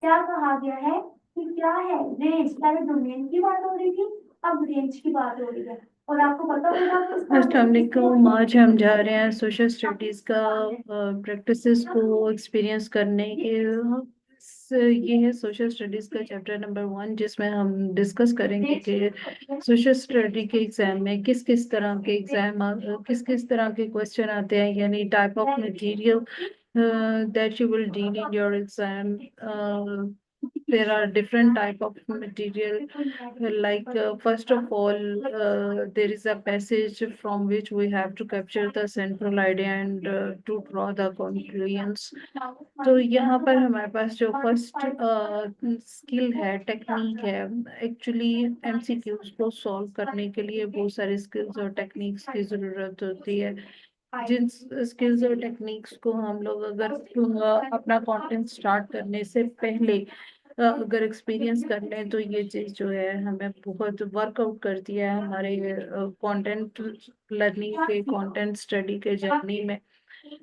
क्या कहा गया है कि क्या है रेंज, पहले डोमेन की बात हो रही थी, अब रेंज की बात हो रही है। और आपको पता होगा कि अस्सलाम वालेकुम। आज हम जा रहे हैं सोशल स्टडीज़ का प्रैक्टिसेस को एक्सपीरियंस करने के। ये है सोशल स्टडीज़ का चैप्टर नंबर 1, जिसमें हम डिस्कस करेंगे कि सोशल स्टडी के एग्ज़ाम में किस किस तरह के किस किस तरह के क्वेश्चन आते हैं, यानी type of material that you will deal in your exam. There are different type of material, like first of all, there is a passage from which we have to capture the central idea and to draw the conclusions. तो यहाँ पर हमारे पास जो first skill है, technique है, actually MCQs को solve करने के लिए बहुत सारे स्किल्स और टेक्निक्स की ज़रूरत होती है। जिन स्किल्स और टेक्निक्स को हम लोग अगर अपना कंटेंट स्टार्ट करने से पहले अगर एक्सपीरियंस कर लें, तो ये चीज़ जो है हमें बहुत वर्कआउट करती है हमारे कंटेंट लर्निंग के, कंटेंट स्टडी के जर्नी में।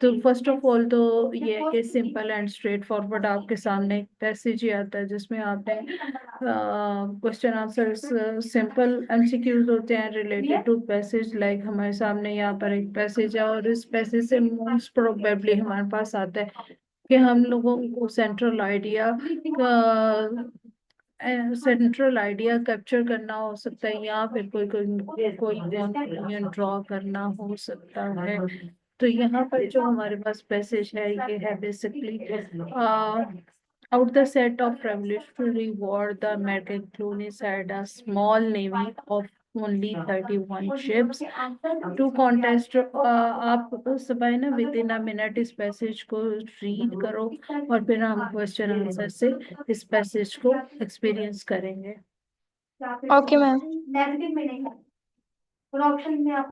तो फर्स्ट ऑफ ऑल तो ये है कि सिंपल एंड स्ट्रेट फॉरवर्ड आपके सामने एक पैसेज ही आता है, जिसमें आपने क्वेश्चन आंसर्स सिंपल एमसीक्यूज होते हैं रिलेटेड टू पैसेज। लाइक हमारे सामने यहाँ पर एक पैसेज है, और इस पैसेज से मोस्ट प्रोबेबली हमारे पास आता है कि हम लोगों को सेंट्रल आइडिया कैप्चर करना हो सकता है, या फिर कोई कोई कोई कंक्लूजन ड्रॉ करना हो सकता है। तो यहाँ पर जो हमारे पास पैसेज है, ये है basically out the set of revolutionary war, the American colonies had a small navy of only 31 ships to contest. आप सुबह ना विद इन अ मिनट इस पैसेज को रीड करो, और फिर हम क्वेश्चन आंसर से इस पैसेज को एक्सपीरियंस करेंगे। Okay ma'am. नेगेटिव में नहीं है, और ऑप्शन में आप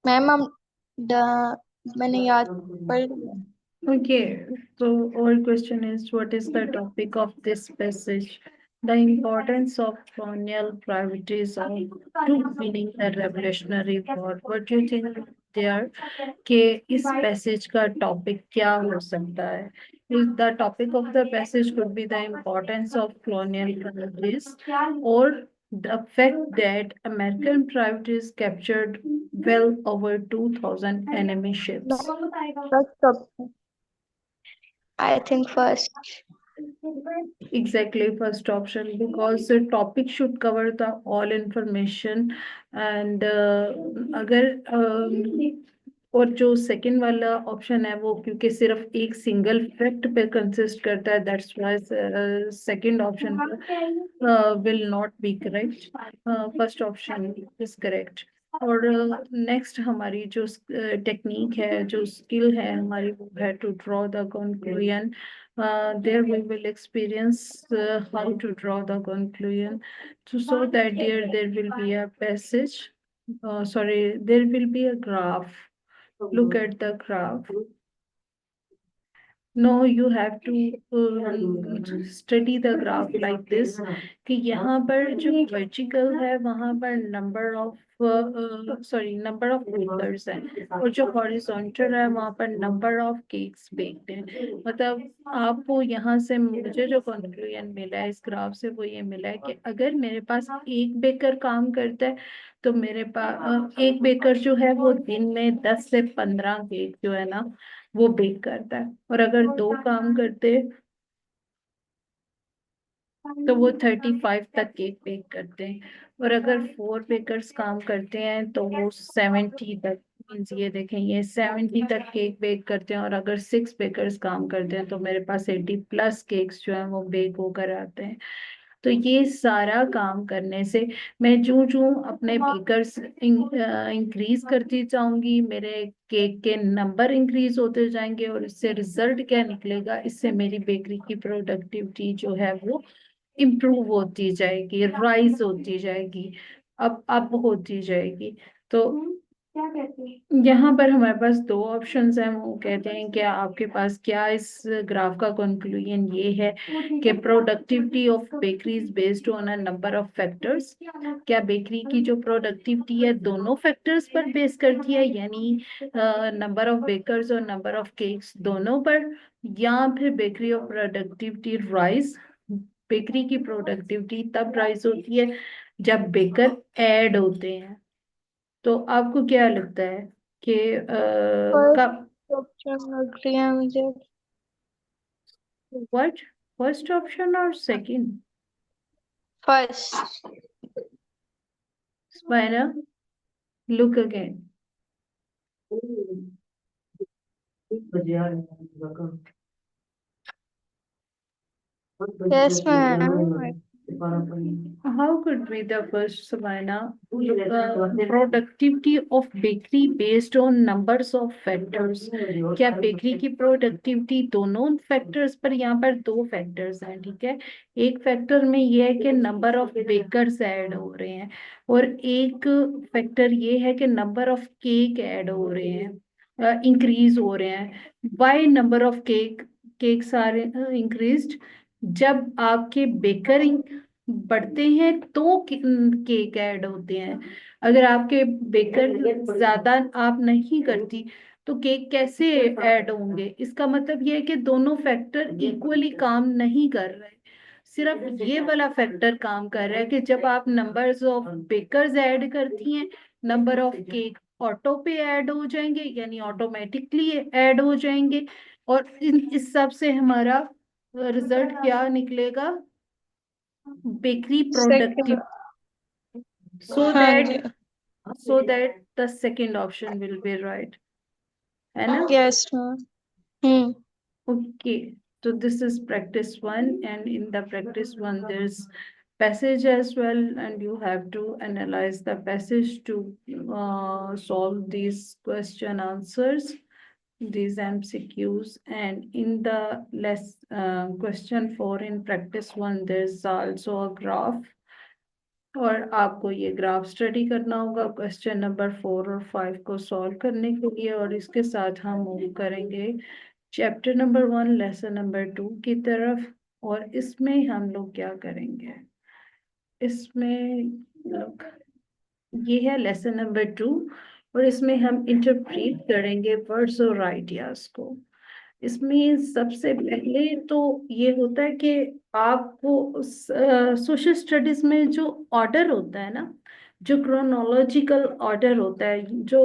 मैम हम मैंने याद पढ़ लिया। Okay, so our question is, what is the topic of this passage? The importance of colonial priorities of to winning the Revolutionary War. What do you think there? कि इस पैसेज का टॉपिक क्या हो सकता है? The topic of the passage could be the importance of colonial priorities, or the fact that American privateers captured well over 2,000 enemy ships. First option, I think first. Exactly, first option, because the topic should cover the all information, and अगर और जो second वाला option है वो क्योंकि सिर्फ एक single fact पे कंसिस्ट करता है, that's why second option will not be correct. First option is correct. और नेक्स्ट हमारी जो टेक्निक है, जो स्किल है हमारी, वो है to draw the conclusion. There we will experience how to draw the conclusion. So that there will be a passage. Sorry, there will be a graph. Look at the graph. No, you have to study the graph like this, कि यहाँ पर जो vertical है वहाँ पर number of acres है, और जो horizontal है वहाँ पर number of cakes baked है। मतलब आपको यहाँ से मुझे जो conclusion मिला है इस ग्राफ से, वो ये मिला है कि अगर मेरे पास एक बेकर काम करता है, तो मेरे पास एक बेकर जो है वो दिन में 10 से 15 केक जो है ना वो बेक करता है। और अगर दो काम करते तो वो 35 तक केक बेक करते हैं, और अगर 4 बेकर्स काम करते हैं तो वो 70 तक मीन्स ये देखें, ये 70 तक केक बेक करते हैं और अगर 6 बेकर्स काम करते हैं तो मेरे पास 80+ केक्स जो है वो बेक होकर आते हैं। तो ये सारा काम करने से मैं जूं जूं अपने बेकर्स इंक्रीज करती जाऊंगी, मेरे केक के नंबर इंक्रीज होते जाएंगे और इससे रिजल्ट क्या निकलेगा, इससे मेरी बेकरी की प्रोडक्टिविटी जो है वो इम्प्रूव होती जाएगी, राइज होती जाएगी, अब होती जाएगी। तो क्या कहते हैं? यहाँ पर हमारे पास दो ऑप्शंस हैं। वो कहते हैं कि आपके पास क्या इस ग्राफ का कंक्लूजन ये है कि productivity of bakeries based on a number of factors, क्या बेकरी की जो प्रोडक्टिविटी है दोनों फैक्टर्स पर बेस करती है, यानी नंबर ऑफ बेकर्स और नंबर ऑफ केक्स दोनों पर, या फिर bakery of productivity rise, bakery की प्रोडक्टिविटी तब राइज होती है जब बेकर ऐड होते हैं। तो आपको क्या लगता है कि कब फर्स्ट ऑप्शन लग रही है मुझे। व्हाट, फर्स्ट ऑप्शन और second? First. Spira, look again. Yes ma'am. How could be the first, Savannah? Productivity of bakery based on numbers of factors. क्या बेकरी की प्रोडक्टिविटी दोनों फैक्टर्स पर, यहाँ पर दो फैक्टर्स हैं, ठीक है। एक फैक्टर में ये है कि नंबर ऑफ बेकर्स ऐड हो रहे हैं और एक फैक्टर ये है कि नंबर ऑफ केक ऐड हो रहे हैं, इंक्रीज हो रहे हैं। Why number of cakes are increased? जब आपके बेकर बढ़ते हैं तो केक ऐड होते हैं। अगर आपके बेकर ज्यादा आप नहीं करती तो केक कैसे ऐड होंगे? इसका मतलब ये है कि दोनों फैक्टर इक्वली काम नहीं कर रहे, सिर्फ ये वाला फैक्टर काम कर रहा है कि जब आप नंबर्स ऑफ बेकर्स ऐड करती हैं, नंबर ऑफ केक ऑटो पे ऐड हो जाएंगे, यानी ऑटोमेटिकली ऐड हो जाएंगे, और इस सब से हमारा रिजल्ट क्या निकलेगा? Bakery second. प्रोडक्टिव, so हाँ जी। that so that the second option will be right, है ना? Yes ma'am. Hmm. Okay, so this is practice one, and in the practice one there's passage as well, and you have to analyze the passage to solve these question answers, these MCQs. And in the question 4 in practice one there's also a graph, और आपको ये graph study करना होगा question number 4 और 5 को solve करने के लिए। और इसके साथ हम मूव करेंगे चैप्टर नंबर 1 लेसन नंबर 2 की तरफ। और इसमें हम लोग क्या करेंगे, इसमें लोग, ये है लेसन नंबर 2, और इसमें हम इंटरप्रेट करेंगे वर्ड्स और आइडियाज को। इसमें सबसे पहले तो ये होता है कि आपको सोशल स्टडीज में जो ऑर्डर होता है ना, जो क्रोनोलॉजिकल ऑर्डर होता है, जो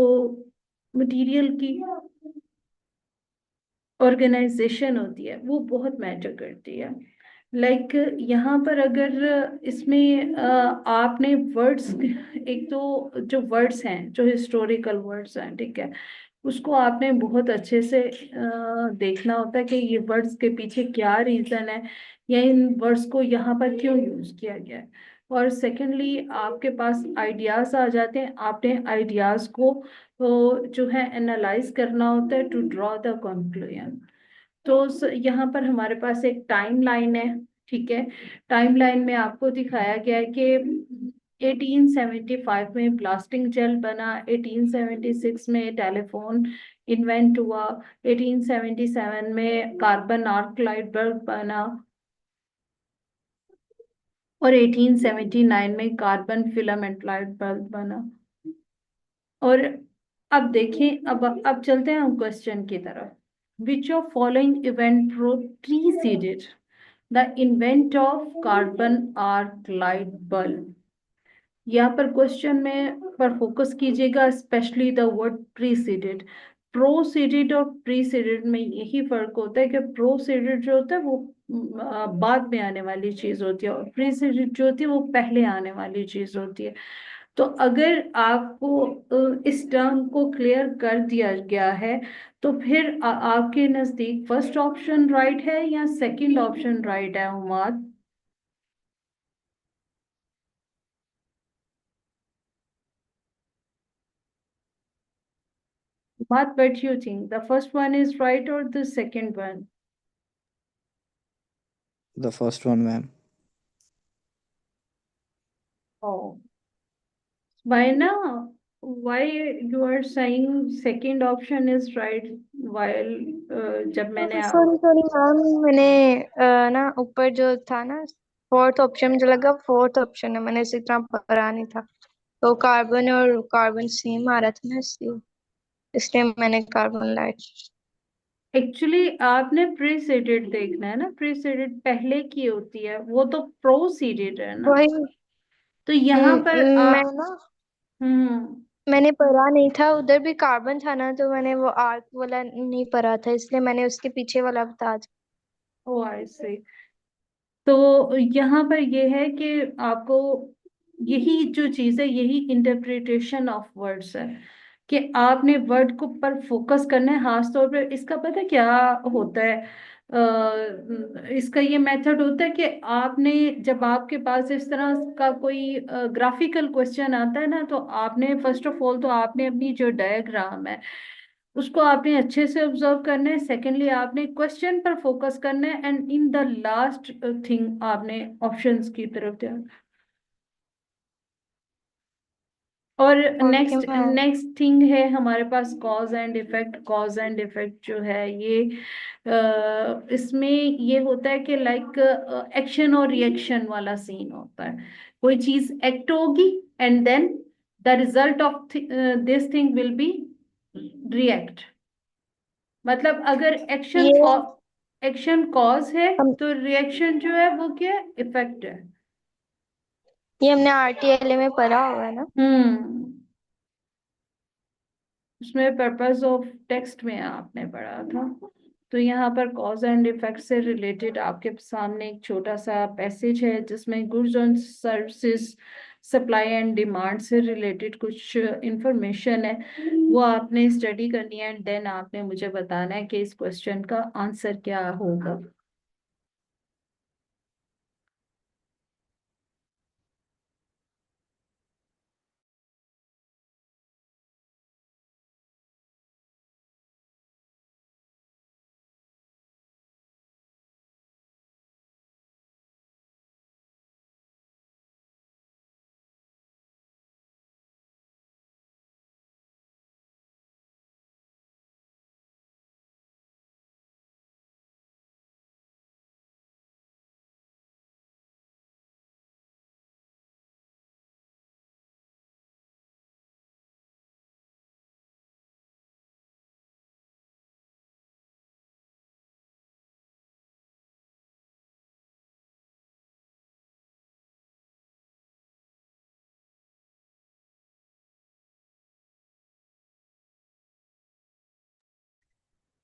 मटेरियल की ऑर्गेनाइजेशन होती है, वो बहुत मैटर करती है। लाइक यहाँ पर अगर इसमें आपने वर्ड्स, एक तो जो वर्ड्स हैं, जो हिस्टोरिकल वर्ड्स हैं, ठीक है, उसको आपने बहुत अच्छे से देखना होता है कि ये वर्ड्स के पीछे क्या रीजन है, या इन वर्ड्स को यहाँ पर क्यों यूज किया गया है। और सेकेंडली आपके पास आइडियाज आ जाते हैं, आपने आइडियाज को जो है एनालाइज करना होता है टू ड्रॉ द कंक्लूजन। तो यहाँ पर हमारे पास एक टाइम लाइन है, ठीक है। टाइम लाइन में आपको दिखाया गया है कि 1875 में ब्लास्टिंग जेल बना, 1876 में टेलीफोन इन्वेंट हुआ, 1877 में कार्बन आर्क लाइट बल्ब बना, और 1879 में कार्बन फिलामेंट लाइट बल्ब बना। और अब देखें, अब चलते हैं हम क्वेश्चन की तरफ। Which of following event preceded the invent of carbon arc light bulb? यहाँ पर क्वेश्चन में पर फोकस कीजिएगा, specially the word preceded. Proceeded और प्रीसीडेड में यही फर्क होता है कि प्रोसीडेड जो होता है वो बाद में आने वाली चीज होती है, और प्रीसीडेड जो होती है वो पहले आने वाली चीज होती है। तो अगर आपको इस टर्म को क्लियर कर दिया गया है तो फिर आपके नजदीक फर्स्ट ऑप्शन राइट है या सेकंड ऑप्शन राइट है उमाद? What you think? The first one is right or the second one? The first one, ma'am. Oh, why now? Why you are saying second option is right while जब मैंने sorry sorry ma'am, मैंने ना ऊपर जो था ना fourth option, मुझे लगा फोर्थ ऑप्शन है, मैंने इसी तरह पढ़ा नहीं था। तो कार्बन और कार्बन सेम आ रहा था ना, इसलिए इसलिए मैंने कार्बन लाइट। एक्चुअली आपने प्रीसीडेड देखना है ना, प्रीसीडेड पहले की होती है, वो तो प्रोसीडेड है ना। वही। तो यहाँ पर मैं ना हम्म मैंने पढ़ा नहीं था, उधर भी कार्बन था ना, तो मैंने वो आर्क वाला नहीं पढ़ा था, इसलिए मैंने उसके पीछे वाला बता दिया। ओ आई सी। तो यहाँ पर ये है कि आपको यही जो चीज है, यही इंटरप्रिटेशन ऑफ वर्ड्स है कि आपने वर्ड को पर फोकस करना है। खास तौर पर इसका पता है क्या होता है? इसका ये मेथड होता है कि आपने, जब आपके पास इस तरह का कोई ग्राफिकल क्वेश्चन आता है ना, तो आपने फर्स्ट ऑफ ऑल तो आपने अपनी जो डायग्राम है उसको आपने अच्छे से ऑब्जर्व करना है। सेकेंडली आपने क्वेश्चन पर फोकस करना है, and in the last thing आपने ऑप्शंस की तरफ ध्यान। और okay next ma'am. Next thing है हमारे पास cause and effect. Cause and effect जो है ये इसमें ये होता है कि लाइक एक्शन और रिएक्शन वाला सीन होता है। कोई चीज एक्ट होगी and then the result of this thing will be react. मतलब अगर एक्शन ये एक्शन कॉज है हम तो रिएक्शन जो है वो क्या है? इफेक्ट है। ये हमने आरटीएलए में पढ़ा हुआ है ना। उसमें पर्पस ऑफ टेक्स्ट में आपने पढ़ा था। तो यहाँ पर कॉज एंड इफेक्ट से रिलेटेड आपके सामने एक छोटा सा पैसेज है जिसमें goods and services supply and demand से रिलेटेड कुछ इंफॉर्मेशन है, वो आपने स्टडी करनी है एंड देन आपने मुझे बताना है कि इस क्वेश्चन का आंसर क्या होगा।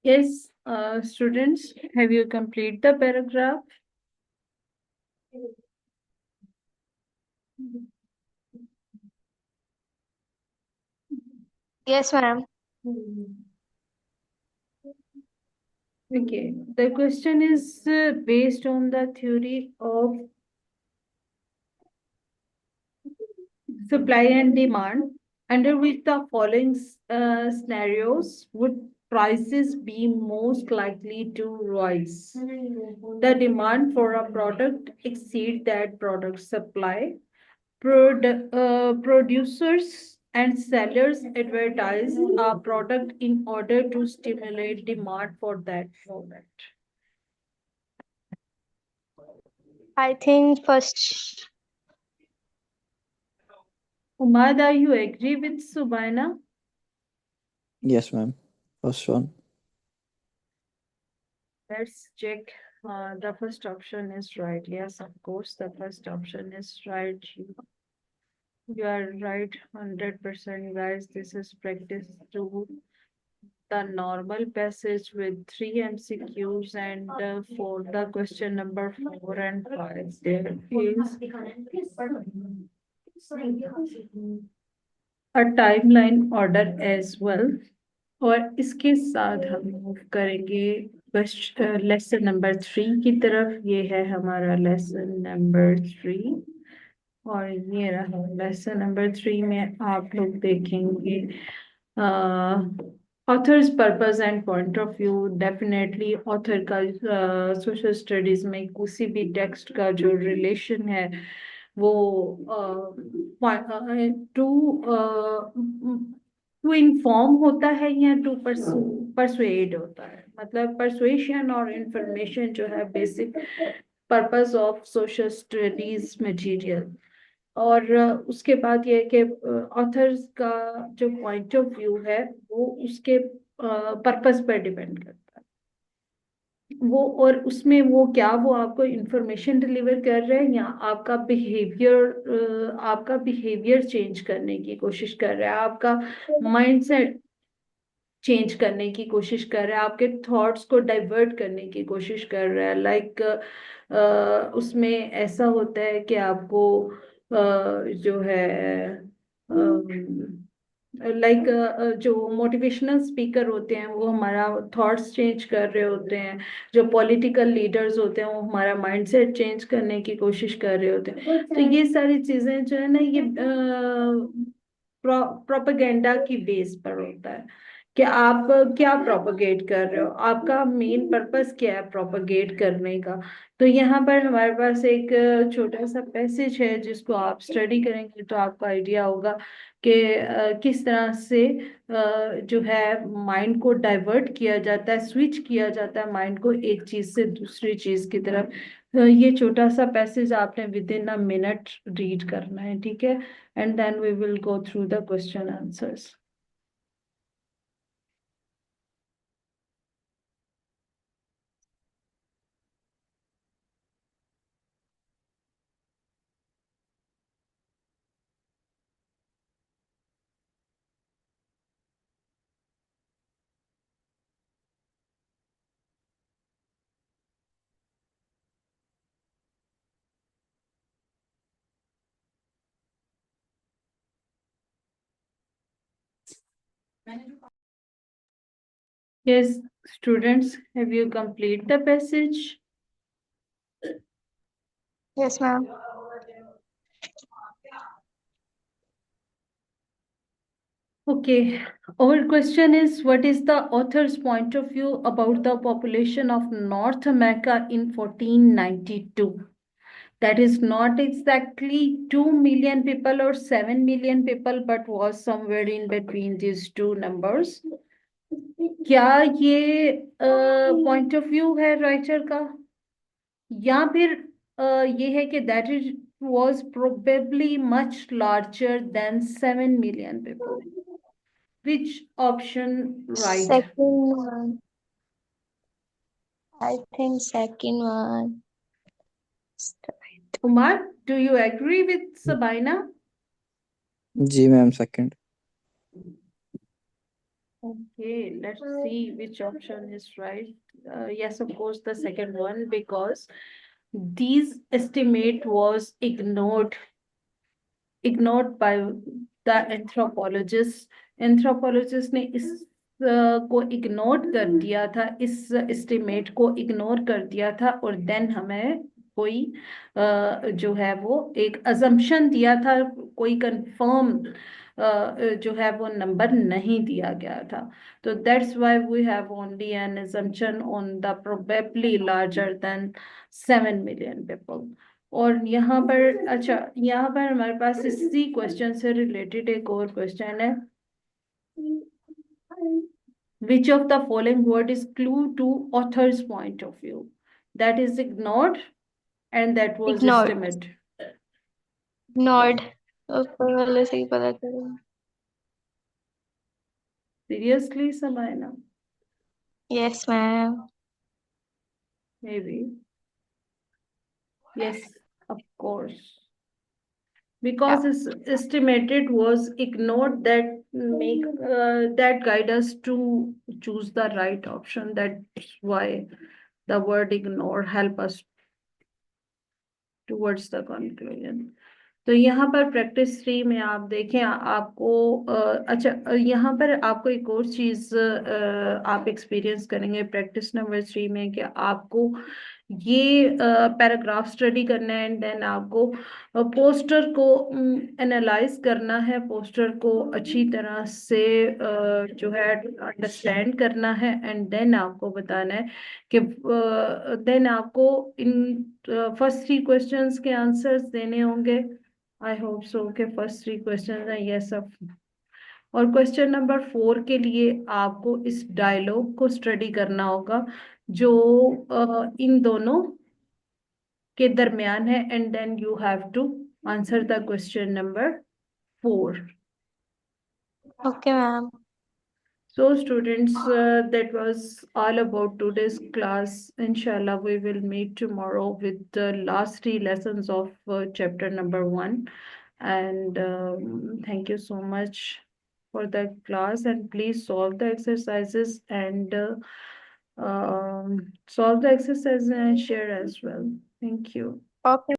Yes, students, have you complete the paragraph? Yes ma'am. Okay, the question is based on the theory of supply and demand, under which the following scenarios would prices be most likely to rise. The demand for a product exceed that product supply. Producers and sellers advertise a product in order to stimulate demand for that product. I think first. Umad, are you agree with Subaina? Yes, ma'am. First one. Let's check. The first option is right. Yes, of course, the first option is right. You are right, 100%, guys. This is practice to the normal passage with 3 MCQs, and for the question number 4 and 5, there is a timeline order as well. और इसके साथ हम move करेंगे lesson number 3 की तरफ। ये है हमारा लेसन नंबर 3 और ये रहा लेसन नंबर 3 में आप लोग देखेंगे authors purpose and point of view. Definitely author का सोशल स्टडीज में किसी भी टेक्स्ट का जो रिलेशन है वो टू इन्फॉर्म होता है या टू परसुएड होता है। मतलब परसुएशन और इंफॉर्मेशन जो है basic purpose of social studies material. और उसके बाद ये है कि ऑथर्स का जो पॉइंट ऑफ व्यू है वो उसके पर्पस पर डिपेंड करता है। वो और उसमें वो क्या वो आपको इंफॉर्मेशन डिलीवर कर रहे हैं या आपका बिहेवियर चेंज करने की कोशिश कर रहा है, आपका माइंडसेट चेंज करने की कोशिश कर रहा है, आपके थॉट्स को डाइवर्ट करने की कोशिश कर रहा है। लाइक उसमें ऐसा होता है कि आपको जो है लाइक जो मोटिवेशनल स्पीकर होते हैं वो हमारा थॉट्स चेंज कर रहे होते हैं। जो पॉलिटिकल लीडर्स होते हैं वो हमारा माइंडसेट चेंज करने की कोशिश कर रहे होते हैं। तो ये सारी चीजें जो है ना ये प्रोपेगेंडा की बेस पर होता है कि आप क्या प्रोपेगेट कर रहे हो, आपका मेन पर्पस क्या है प्रोपेगेट करने का। तो यहाँ पर हमारे पास एक छोटा सा पैसेज है जिसको आप स्टडी करेंगे तो आपको आइडिया होगा कि किस तरह से जो है माइंड को डाइवर्ट किया जाता है, स्विच किया जाता है माइंड को एक चीज से दूसरी चीज की तरफ। ये छोटा सा पैसेज आपने within a minute read करना है, ठीक है? And then we will go through the question answers. Yes, students, have you complete the passage? Yes, ma'am. Okay, our question is, what is the author's point of view about the population of North America in 1492? That is not exactly 2 million people or 7 million people, but was somewhere in between these two numbers. क्या ये point of view है writer का, या फिर ये है कि that is was probably much larger than 7 million people? Which option right? Second one. I think second one. Umar, do you agree with Sabina? जी ma'am second. Okay, let's see which option is right. Yes, of course, the second one, because these estimate was ignored by the anthropologist. Anthropologist ने इस को ignore कर दिया था, इस estimate को ignore कर दिया था, और देन हमें कोई जो है वो एक अजम्पशन दिया था, कोई कंफर्म जो है वो नंबर नहीं दिया गया था। तो that's why we have only an assumption on the probably larger than 7 million people. और यहाँ पर अच्छा, यहाँ पर हमारे पास इसी क्वेश्चन से रिलेटेड एक और क्वेश्चन है, which of the following word is clue to author's point of view? That is ignored and that was Ignored. estimate. Ignored. ऊपर वाले से ही पता चला. Seriously, Sabina? Yes, ma'am. Maybe. Yes, of course. Because Yeah. it's estimated was ignored, that that guide us to choose the right option. That's why the word ignore help us towards the conclusion. तो यहाँ पर practice 3 में आप देखें आपको अच्छा यहाँ पर आपको एक और चीज आप एक्सपीरियंस करेंगे प्रैक्टिस नंबर 3 में कि आपको ये पैराग्राफ स्टडी करना है एंड देन आपको पोस्टर को एनालाइज करना है, पोस्टर को अच्छी तरह से जो है अंडरस्टैंड करना है एंड देन आपको बताना है कि देन आपको इन फर्स्ट 3 क्वेश्चंस के आंसर्स देने होंगे। आई होप सो के फर्स्ट 3 क्वेश्चन है ये सब। और क्वेश्चन नंबर 4 के लिए आपको इस डायलॉग को स्टडी करना होगा जो इन दोनों के दरमियान है and then you have to answer the question number 4। Okay ma'am. So students, that was all about today's class. Inshallah, we will meet tomorrow with the last 3 lessons of chapter number 1. And thank you so much for the class, and please solve the exercises and solve the exercises and share as well. Thank you. Okay